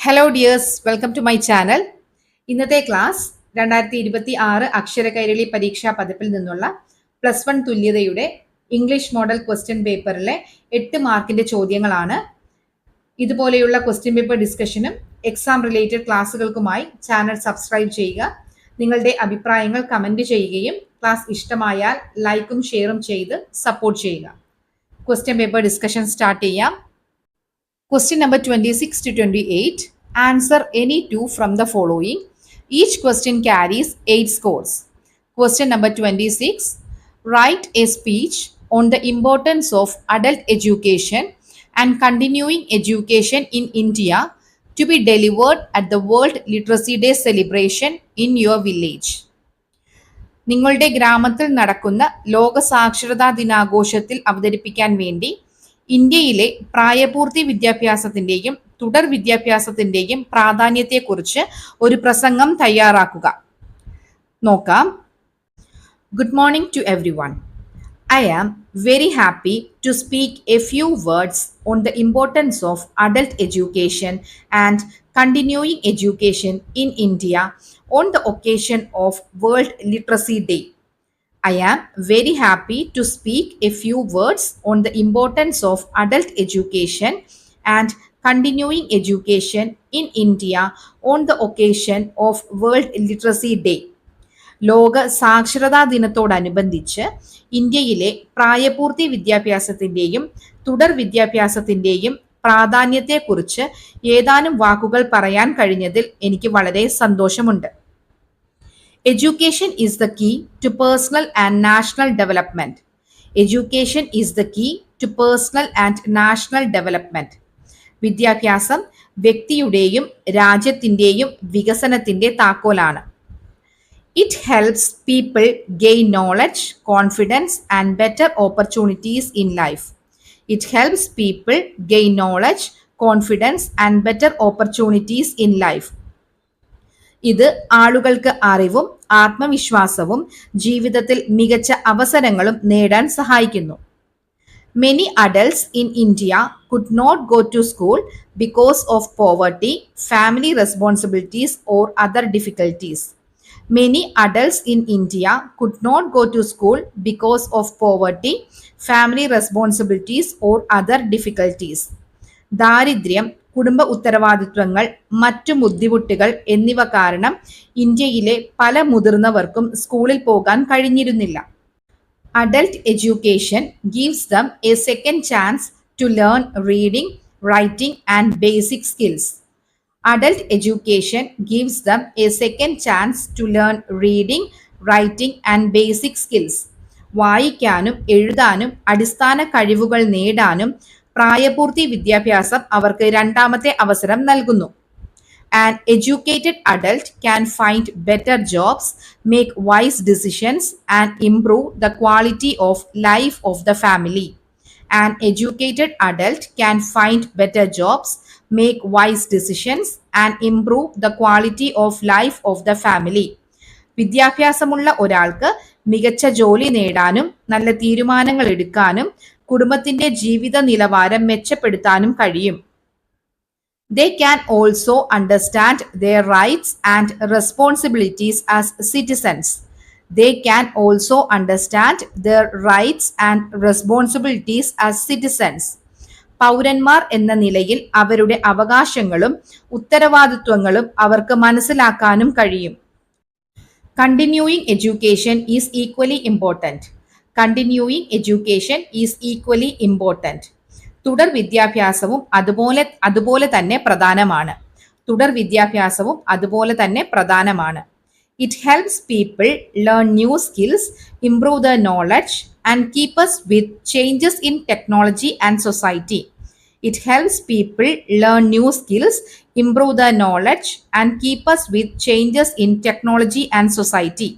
Hello dears, welcome to my channel. ഇന്നത്തെ class 2026 Akshara Kairali പരീക്ഷാ പതിപ്പിൽ നിന്നുള്ള +1 തുല്യതയുടെ ഇംഗ്ലീഷ് മോഡൽ ക്വസ്റ്റ്യൻ പേപ്പറിലെ 8 മാർക്കിന്റെ ചോദ്യങ്ങളാണ്. ഇതുപോലെയുള്ള ക്വസ്റ്റ്യൻ പേപ്പർ ഡിസ്കഷനും എക്സാം റിലേറ്റഡ് ക്ലാസ്സുകൾക്കുമായി ചാനൽ സബ്സ്ക്രൈബ് ചെയ്യുക. നിങ്ങളുടെ അഭിപ്രായങ്ങൾ കമന്റ് ചെയ്യുകയും ക്ലാസ് ഇഷ്ടമായാൽ ലൈക്കും ഷെയറും ചെയ്ത് സപ്പോർട്ട് ചെയ്യുക. ക്വസ്റ്റ്യൻ പേപ്പർ ഡിസ്കഷൻ സ്റ്റാർട്ട് ചെയ്യാം. Question number 26 to 28. Answer any two from the following. Each question carries 8 scores. Question number 26. Write a speech on the importance of adult education and continuing education in India to be delivered at the World Literacy Day celebration in your village. നിങ്ങളുടെ ഗ്രാമത്തിൽ നടക്കുന്ന ലോക സാക്ഷരതാ ദിനാഘോഷത്തിൽ അവതരിപ്പിക്കാൻ വേണ്ടി ഇന്ത്യയിലെ പ്രായപൂർത്തി വിദ്യാഭ്യാസത്തിന്റെയും തുടർ വിദ്യാഭ്യാസത്തിന്റെയും പ്രാധാന്യത്തെക്കുറിച്ച് ഒരു പ്രസംഗം തയ്യാറാക്കുക. നോക്കാം. Good morning to everyone. I am very happy to speak a few words on the importance of adult education and continuing education in India on the occasion of World Literacy Day. I am very happy to speak a few words on the importance of adult education and continuing education in India on the occasion of World Literacy Day. ലോക സാക്ഷരതാ ദിനത്തോടനുബന്ധിച്ച് ഇന്ത്യയിലെ പ്രായപൂർത്തി വിദ്യാഭ്യാസത്തിൻ്റെയും തുടർ വിദ്യാഭ്യാസത്തിൻ്റെയും പ്രാധാന്യത്തെക്കുറിച്ച് ഏതാനും വാക്കുകൾ പറയാൻ കഴിഞ്ഞതിൽ എനിക്ക് വളരെ സന്തോഷമുണ്ട്. Education is the key to personal and national development. Education is the key to personal and national development. വിദ്യാഭ്യാസം വ്യക്തിയുടെയും രാജ്യത്തിൻ്റെയും വികസനത്തിൻ്റെ താക്കോലാണ്. It helps people gain knowledge, confidence and better opportunities in life. It helps people gain knowledge, confidence and better opportunities in life. ഇത് ആളുകൾക്ക് അറിവും ആത്മവിശ്വാസവും ജീവിതത്തിൽ മികച്ച അവസരങ്ങളും നേടാൻ സഹായിക്കുന്നു. Many adults in India could not go to school because of poverty, family responsibilities or other difficulties. Many adults in India could not go to school because of poverty, family responsibilities or other difficulties. ദാരിദ്ര്യം, കുടുംബ ഉത്തരവാദിത്വങ്ങൾ, മറ്റു ബുദ്ധിമുട്ടുകൾ എന്നിവ കാരണം ഇന്ത്യയിലെ പല മുതിർന്നവർക്കും സ്കൂളിൽ പോകാൻ കഴിഞ്ഞിരുന്നില്ല. Adult education gives them a second chance to learn reading, writing and basic skills. Adult education gives them a second chance to learn reading, writing and basic skills. വായിക്കാനും എഴുതാനും അടിസ്ഥാന കഴിവുകൾ നേടാനും പ്രായപൂർത്തി വിദ്യാഭ്യാസം അവർക്ക് രണ്ടാമത്തെ അവസരം നൽകുന്നു. An educated adult can find better jobs, make wise decisions and improve the quality of life of the family. An educated adult can find better jobs, make wise decisions and improve the quality of life of the family. വിദ്യാഭ്യാസമുള്ള ഒരാൾക്ക് മികച്ച ജോലി നേടാനും നല്ല തീരുമാനങ്ങൾ എടുക്കാനും കുടുംബത്തിന്റെ ജീവിത നിലവാരം മെച്ചപ്പെടുത്താനും കഴിയും. They can also understand their rights and responsibilities as citizens. They can also understand their rights and responsibilities as citizens. പൗരന്മാർ എന്ന നിലയിൽ അവരുടെ അവകാശങ്ങളും ഉത്തരവാദിത്വങ്ങളും അവർക്ക് മനസ്സിലാക്കാനും കഴിയും. Continuing education is equally important. Continuing education is equally important. തുടർ വിദ്യാഭ്യാസവും അതുപോലെ തന്നെ പ്രധാനമാണ്. തുടർ വിദ്യാഭ്യാസവും അതുപോലെ തന്നെ പ്രധാനമാണ്. It helps people learn new skills, improve their knowledge and keep us with changes in technology and society. It helps people learn new skills, improve their knowledge and keep us with changes in technology and society.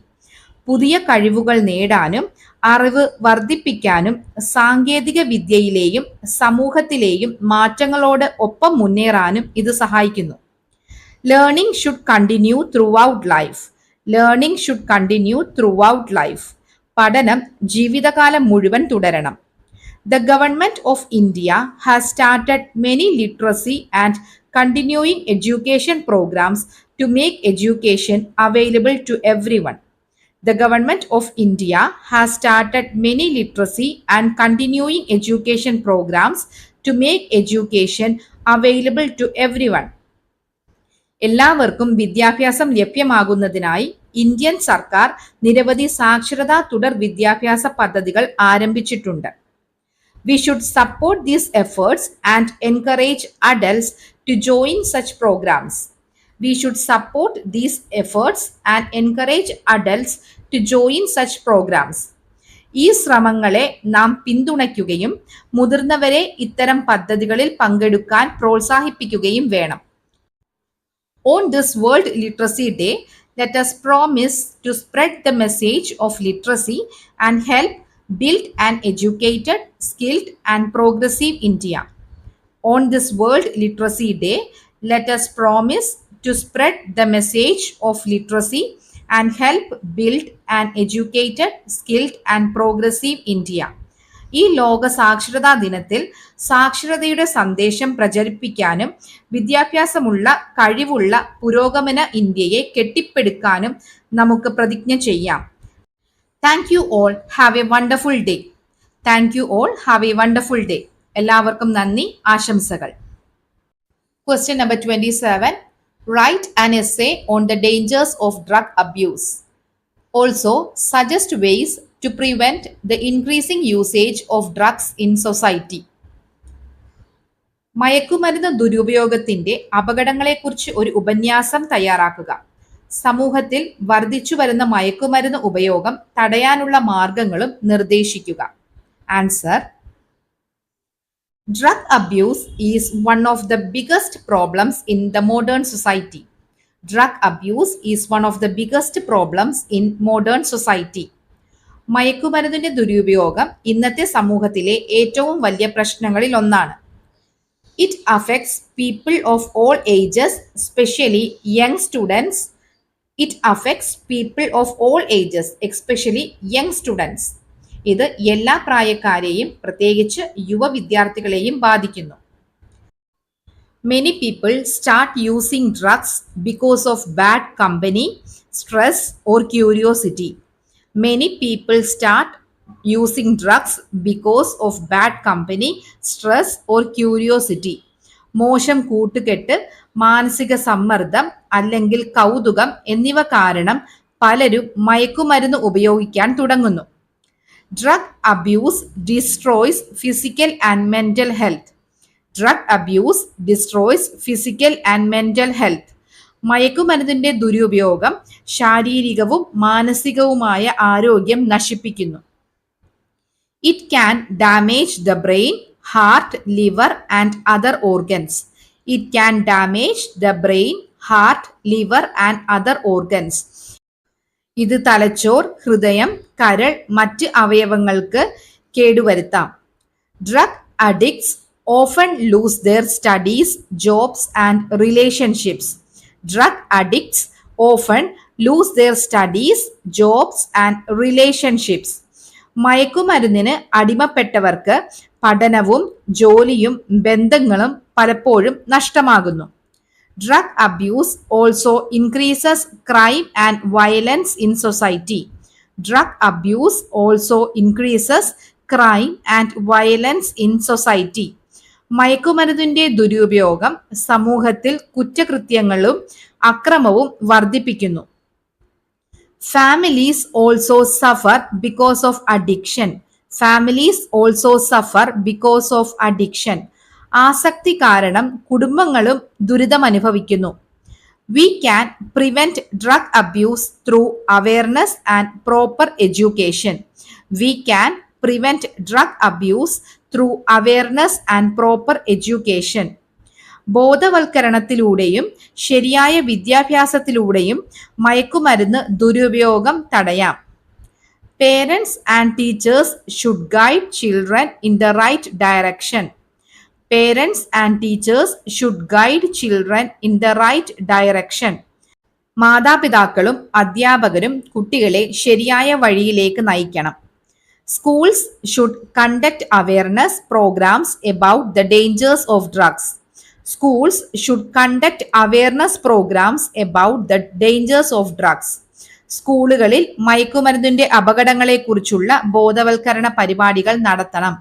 പുതിയ കഴിവുകൾ നേടാനും അറിവ് വർദ്ധിപ്പിക്കാനും സാങ്കേതിക വിദ്യയിലെയും സമൂഹത്തിലെയും മാറ്റങ്ങളോട് ഒപ്പം മുന്നേറാനും ഇത് സഹായിക്കുന്നു. Learning should continue through out life. Learning should continue through out life. പഠനം ജീവിതകാലം മുഴുവൻ തുടരണം. The government of India has started many literacy and continuing education programs to make education available to everyone. The Government of India has started many literacy and continuing education programs to make education available to everyone. എല്ലാവർക്കും വിദ്യാഭ്യാസം ലഭ്യമാകുന്നതിനായി Indian സർക്കാർ നിരവധി സാക്ഷരതാ തുടർ വിദ്യാഭ്യാസ പദ്ധതികൾ ആരംഭിച്ചിട്ടുണ്ട്. We should support these efforts and encourage adults to join such programs. We should support these efforts and encourage adults to join such programs. ഈ ശ്രമങ്ങളെ നാം പിന്തുണയ്ക്കുകയും മുതിർന്നവരെ ഇത്തരം പദ്ധതികളിൽ പങ്കെടുക്കാൻ പ്രോത്സാഹിപ്പിക്കുകയും വേണം. On this World Literacy Day, let us promise to spread the message of literacy and help build an educated, skilled, and progressive India. On this World Literacy Day, let us promise to spread the message of literacy and help build an educated, skilled, and progressive India. ഈ ലോക സാക്ഷരതാ ദിനത്തിൽ സാക്ഷരതയുടെ സന്ദേശം പ്രചരിപ്പിക്കാനും വിദ്യാഭ്യാസമുള്ള കഴിവുള്ള പുരോഗമന ഇന്ത്യയെ കെട്ടിപ്പടുക്കാനും നമുക്ക് പ്രതിജ്ഞ ചെയ്യാം. Thank you all. Have A wonderful day. Thank you all. Have A wonderful day. എല്ലാവർക്കും നന്ദി, ആശംസകൾ. Question number 27. Write an essay on the dangers of drug abuse. Also, suggest ways to prevent the increasing usage of drugs in society. മയക്കുമരുന്ന് ദുരുപയോഗത്തിന്റെ അപകടങ്ങളെക്കുറിച്ച് ഒരു ഉപന്യാസം തയ്യാറാക്കുക. സമൂഹത്തിൽ വർദ്ധിച്ചു വരുന്ന മയക്കുമരുന്ന് ഉപയോഗം തടയാനുള്ള മാർഗങ്ങളും നിർദ്ദേശിക്കുക. Answer: Drug abuse is one of the biggest problems in the modern society. Drug abuse is one of the biggest problems in modern society. മയക്കുമരുന്നിന്റെ ദുരുപയോഗം ഇന്നത്തെ സമൂഹത്തിലെ ഏറ്റവും വലിയ പ്രശ്നങ്ങളിൽ ഒന്നാണ്. It affects people of all ages, especially young students. It affects people of all ages, especially young students. ഇത് എല്ലാ പ്രായക്കാരെയും പ്രത്യേകിച്ച് യുവ വിദ്യാർത്ഥികളെയും ബാധിക്കുന്നു. Many people start using drugs because of bad company, stress or curiosity. Many people start using drugs because of bad company, stress or curiosity. മോശം കൂട്ടുകെട്ട്, മാനസിക സമ്മർദ്ദം അല്ലെങ്കിൽ കൗതുകം എന്നിവ കാരണം പലരും മയക്കുമരുന്ന് ഉപയോഗിക്കാൻ തുടങ്ങുന്നു. Drug abuse destroys physical and mental health. Drug abuse destroys physical and mental health. മയക്കുമരുന്നിന്റെ ദുരുപയോഗം ശാരീരികവും മാനസികവുമായ ആരോഗ്യം നശിപ്പിക്കുന്നു. It can damage the brain, heart, liver and other organs. It can damage the brain, heart, liver and other organs. ഇത് തലച്ചോർ, ഹൃദയം, കരൾ, മറ്റ് അവയവങ്ങൾക്ക് കേടുവരുത്താം. Drug addicts often lose their studies, jobs and relationships. Drug addicts often lose their studies, jobs and relationships. മയക്കുമരുന്നിന് അടിമപ്പെട്ടവർക്ക് പഠനവും ജോലിയും ബന്ധങ്ങളും പലപ്പോഴും നഷ്ടമാകുന്നു. Drug abuse also increases crime and violence in society. Drug abuse also increases crime and violence in society. മയക്കുമരുന്നിന്റെ ദുരുപയോഗം സമൂഹത്തിൽ കുറ്റകൃത്യങ്ങളും അക്രമവും വർദ്ധിപ്പിക്കുന്നു. Families also suffer because of addiction. Families also suffer because of addiction. ആസക്തി കാരണം കുടുംബങ്ങളും ദുരിതമനുഭവിക്കുന്നു. We can prevent drug abuse through awareness and proper education. We can prevent drug abuse through awareness and proper education. ബോധവൽക്കരണത്തിലൂടെയും ശരിയായ വിദ്യാഭ്യാസത്തിലൂടെയും മയക്കുമരുന്ന് ദുരുപയോഗം തടയാം. Parents and teachers should guide children in the right direction. Parents and teachers should guide children in the right direction. മാതാപിതാക്കളും അധ്യാപകരും കുട്ടികളെ ശരിയായ വഴിയിലേക്ക് നയിക്കണം. Schools should conduct awareness programs about the dangers of drugs. Schools should conduct awareness programs about the dangers of drugs. സ്കൂളുകളിൽ മയക്കുമരുന്നിന്റെ അപകടങ്ങളെക്കുറിച്ചുള്ള ബോധവൽക്കരണ പരിപാടികൾ നടത്തണം.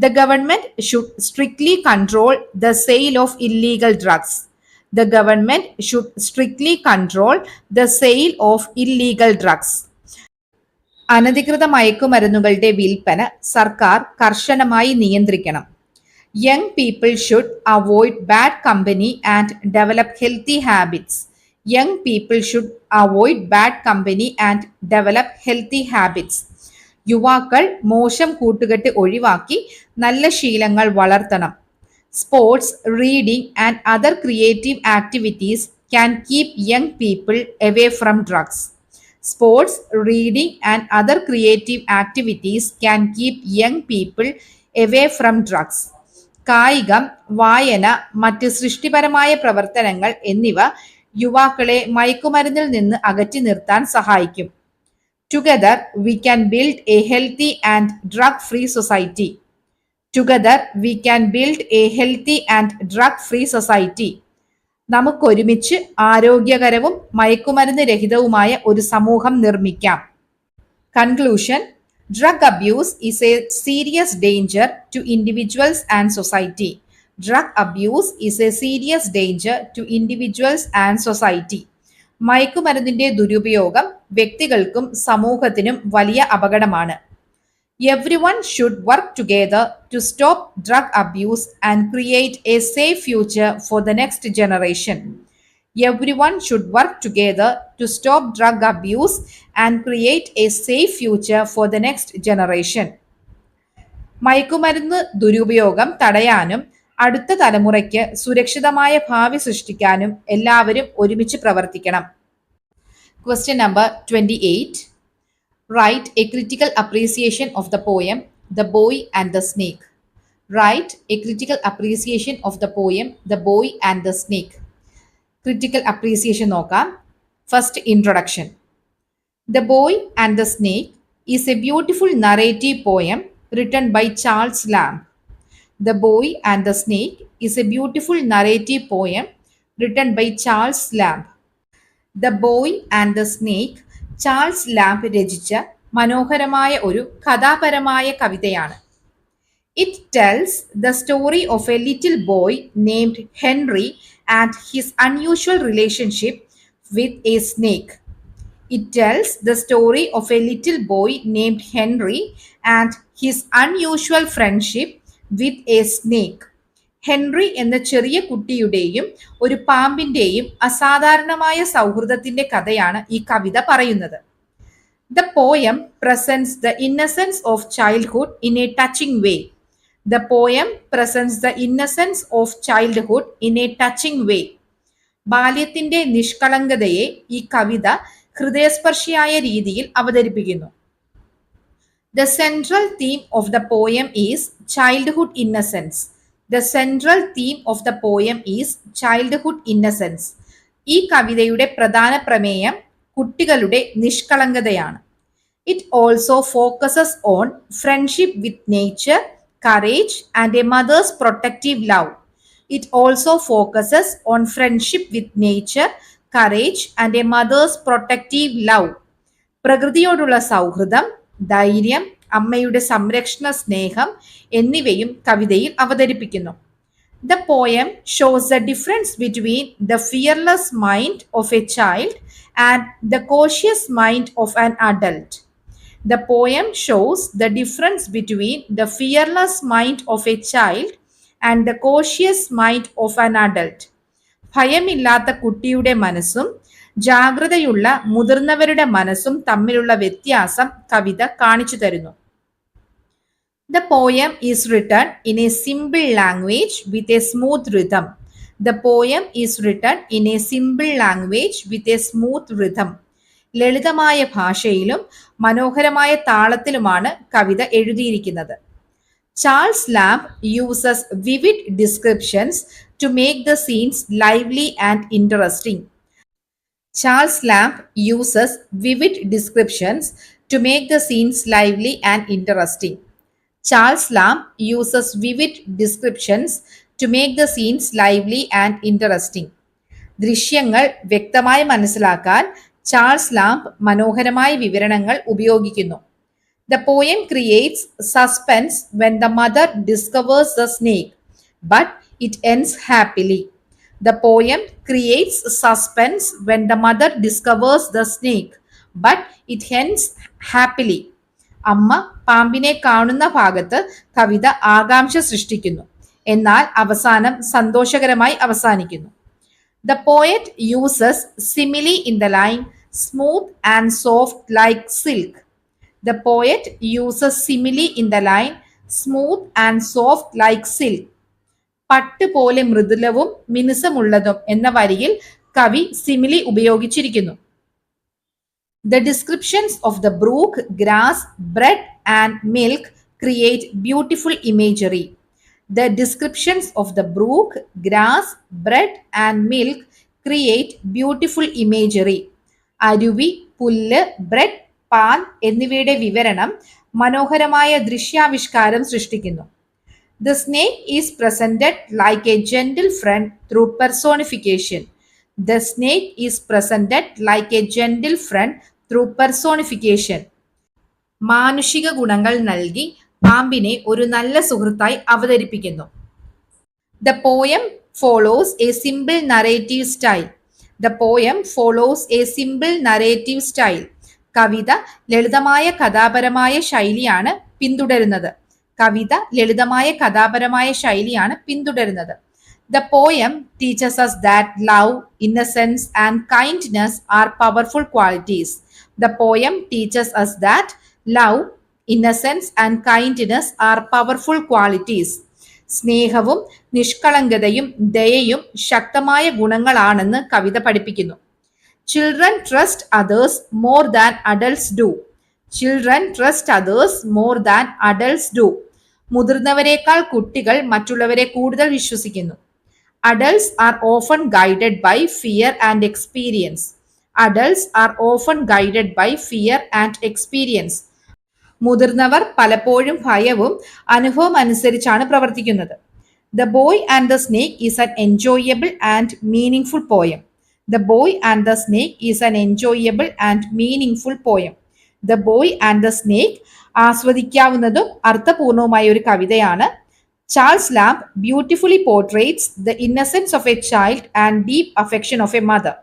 The government should strictly control the sale of illegal drugs. The government should strictly control the sale of illegal drugs. അനധികൃത മയക്കുമരുന്നുകളുടെ വിൽപ്പന സർക്കാർ കർശനമായി നിയന്ത്രിക്കണം. Young people should avoid bad company and develop healthy habits. Young people should avoid bad company and develop healthy habits. യുവാക്കൾ മോശം കൂട്ടുകെട്ട് ഒഴിവാക്കി നല്ല ശീലങ്ങൾ വളർത്തണം. Sports, reading and other creative activities can keep young people away from drugs. Sports, reading and other creative activities can keep young people away from drugs. കായികം, വായന, മറ്റ് സൃഷ്ടിപരമായ പ്രവർത്തനങ്ങൾ എന്നിവ യുവാക്കളെ മയക്കുമരുന്നിൽ നിന്ന് അകറ്റി നിർത്താൻ സഹായിക്കും. Together we can build a healthy and drug-free society. Together we can build a healthy and drug-free society. നമുക്കൊരുമിച്ച് ആരോഗ്യകരവും മയക്കുമരുന്ന് രഹിതവുമായ ഒരു സമൂഹം നിർമ്മിക്കാം. Conclusion. Drug abuse is a serious danger to individuals and society. Drug abuse is a serious danger to individuals and society. മയക്കുമരുന്നിന്റെ ദുരുപയോഗം വ്യക്തികൾക്കും സമൂഹത്തിനും വലിയ അപകടമാണ്. Everyone should work together to stop drug abuse and create a safe future for the next generation. Everyone should work together to stop drug abuse and create a safe future for the next generation. മയക്കുമരുന്ന് ദുരുപയോഗം തടയാനും അടുത്ത തലമുറയ്ക്ക് സുരക്ഷിതമായ ഭാവി സൃഷ്ടിക്കാനും എല്ലാവരും ഒരുമിച്ച് പ്രവർത്തിക്കണം. Question number 28. Write a critical appreciation of the poem The Boy and the Snake. Write a critical appreciation of the poem The Boy and the Snake. Critical appreciation നോക്കാം. First, introduction. The Boy and the Snake is a beautiful narrative poem written by Charles Lamb. The Boy and the Snake is a beautiful narrative poem written by Charles Lamb. The Boy and the Snake Charles lamp രചിച്ച മനോഹരമായ ഒരു കഥാപരമായ കവിതയാണ്. It tells the story of a little boy named Henry and his unusual relationship with a snake. It tells the story of a little boy named Henry and his unusual friendship with a snake. Henry എന്ന ചെറിയ കുട്ടിയുടെയും ഒരു പാമ്പിന്റെയും അസാധാരണമായ സൗഹൃദത്തിന്റെ കഥയാണ് ഈ കവിത പറയുന്നത്. The poem presents the innocence of childhood in a touching way. The poem presents the innocence of childhood in a touching way. ബാല്യത്തിന്റെ നിഷ്കളങ്കതയെ ഈ കവിത ഹൃദയസ്പർശിയായ രീതിയിൽ അവതരിപ്പിക്കുന്നു. The central theme of the poem is childhood innocence. The central theme of the poem is childhood innocence. ഈ കവിതയുടെ പ്രധാന പ്രമേയം കുട്ടികളുടെ നിഷ്കളങ്കതയാണ്. It also focuses on friendship with nature, courage and a mother's protective love. It also focuses on friendship with nature, courage and a mother's protective love. പ്രകൃതിയോടുള്ള സൗഹൃദം, ധൈര്യം, അമ്മയുടെ സംരക്ഷണ സ്നേഹം എന്നിവയും കവിതയിൽ അവതരിപ്പിക്കുന്നു. The poem shows the difference between the fearless mind of a child and the cautious mind of an adult. The poem shows the difference between the fearless mind of a child and the cautious mind of an adult. ഭയമില്ലാത്ത കുട്ടിയുടെ മനസ്സും ജാഗ്രതയുള്ള മുതിർന്നവരുടെ മനസ്സും തമ്മിലുള്ള വ്യത്യാസം കവിത കാണിച്ചു തരുന്നു. The poem is written in a simple language with a smooth rhythm. The poem is written in a simple language with a smooth rhythm. ലളിതമായ ഭാഷയിലും മനോഹരമായ താളത്തിലുമാണ് കവിത എഴുതിയിരിക്കുന്നത്. Charles Lamb uses vivid descriptions to make the scenes lively and interesting. Charles Lamb uses vivid descriptions to make the scenes lively and interesting. Charles Lamb uses vivid descriptions to make the scenes lively and interesting. ദൃശ്യങ്ങൾ വ്യക്തമായി മനസ്സിലാക്കാൻ Charles lamp മനോഹരമായ വിവരണങ്ങൾ ഉപയോഗിക്കുന്നു. The poem creates suspense when the mother discovers the snake, but it ends happily. The poem creates suspense when the mother discovers the snake, but it ends happily. അമ്മ പാമ്പിനെ കാണുന്ന ഭാഗത്ത് കവിത ആകാംക്ഷ സൃഷ്ടിക്കുന്നു, എന്നാൽ അവസാനം സന്തോഷകരമായി അവസാനിക്കുന്നു. The poet uses simile in the line smooth and soft like silk. The poet uses simile in the line smooth and soft like silk. പട്ട് പോലെ മൃദുലവും മിനുസമുള്ളതും എന്ന വരിയിൽ കവി simile ഉപയോഗിച്ചിരിക്കുന്നു. The descriptions of the brook, grass, bread and milk create beautiful imagery. The descriptions of the brook, grass, bread and milk create beautiful imagery. അരുവി, പുല്ല്, bread, പാൽ എന്നിവയുടെ വിവരണം മനോഹരമായ ദൃശ്യാവിഷ്കാരം സൃഷ്ടിക്കുന്നു. The snake is presented like a gentle friend through personification. The snake is presented like a gentle friend through personification. മാനുഷിക ഗുണങ്ങൾ നൽകി പാമ്പിനെ ഒരു നല്ല സുഹൃത്തായി അവതരിപ്പിക്കുന്നു. The poem follows a simple narrative style. The poem follows a simple narrative style. കവിത ലളിതമായ കഥാപരമായ ശൈലിയാണ് പിന്തുടരുന്നത്. കവിത ലളിതമായ കഥാപരമായ ശൈലിയാണ് പിന്തുടരുന്നത്. The poem teaches us that love, innocence and kindness are powerful qualities. The poem teaches us that love, innocence and kindness are powerful qualities. സ്നേഹവും നിഷ്കളങ്കതയും ദയയും ശക്തമായ ഗുണങ്ങളാണെന്ന് കവിത പഠിപ്പിക്കുന്നു. Children trust others more than adults do. Children trust others more than adults do. മുതിർന്നവരെക്കാൾ കുട്ടികൾ മറ്റുള്ളവരെ കൂടുതൽ വിശ്വസിക്കുന്നു. Adults are often guided by fear and experience. Adults are often guided by fear and experience. മുതിർന്നവർ പലപ്പോഴും ഭയവും അനുഭവം അനുസരിച്ചാണ് പ്രവർത്തിക്കുന്നത്. The Boy and the Snake is an enjoyable and meaningful poem. The Boy and the Snake is an enjoyable and meaningful poem. The Boy and the Snake ആസ്വദിക്കാവുന്നതും അർത്ഥപൂർണവുമായ ഒരു കവിതയാണ്. Charles Lamb beautifully portrays the innocence of a child and deep affection of a mother.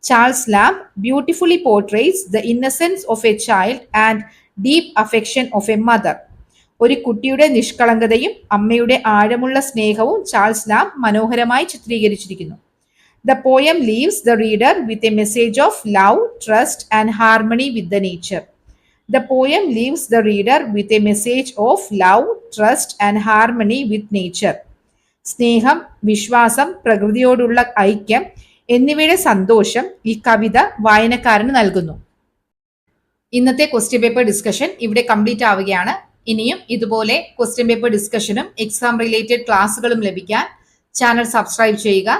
Charles Lamb beautifully portrays the innocence of a child and deep affection of a mother. ഒരു കുട്ടിയുടെ നിഷ്കളങ്കതയും അമ്മയുടെ ആഴമുള്ള സ്നേഹവും Charles lamp മനോഹരമായി ചിത്രീകരിച്ചിരിക്കുന്നു. The poem leaves the reader with a message of love, trust and harmony with the nature. The poem leaves the reader with a message of love, trust and harmony with nature. സ്നേഹം, വിശ്വാസം, പ്രകൃതിയോടുള്ള ഐക്യം എന്നിവയുടെ സന്തോഷം ഈ കവിത വായനക്കാരന് നൽകുന്നു. ഇന്നത്തെ question paper discussion ഇവിടെ കംപ്ലീറ്റ് ആവുകയാണ്. ഇനിയും ഇതുപോലെ ക്വസ്റ്റ്യൻ പേപ്പർ ഡിസ്കഷനും എക്സാം റിലേറ്റഡ് ക്ലാസ്സുകളും ലഭിക്കാൻ ചാനൽ സബ്സ്ക്രൈബ് ചെയ്യുക.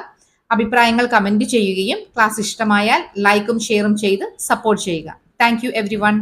അഭിപ്രായങ്ങൾ കമന്റ് ചെയ്യുകയും ക്ലാസ് ഇഷ്ടമായാൽ ലൈക്കും ഷെയറും ചെയ്ത് സപ്പോർട്ട് ചെയ്യുക. Thank you everyone.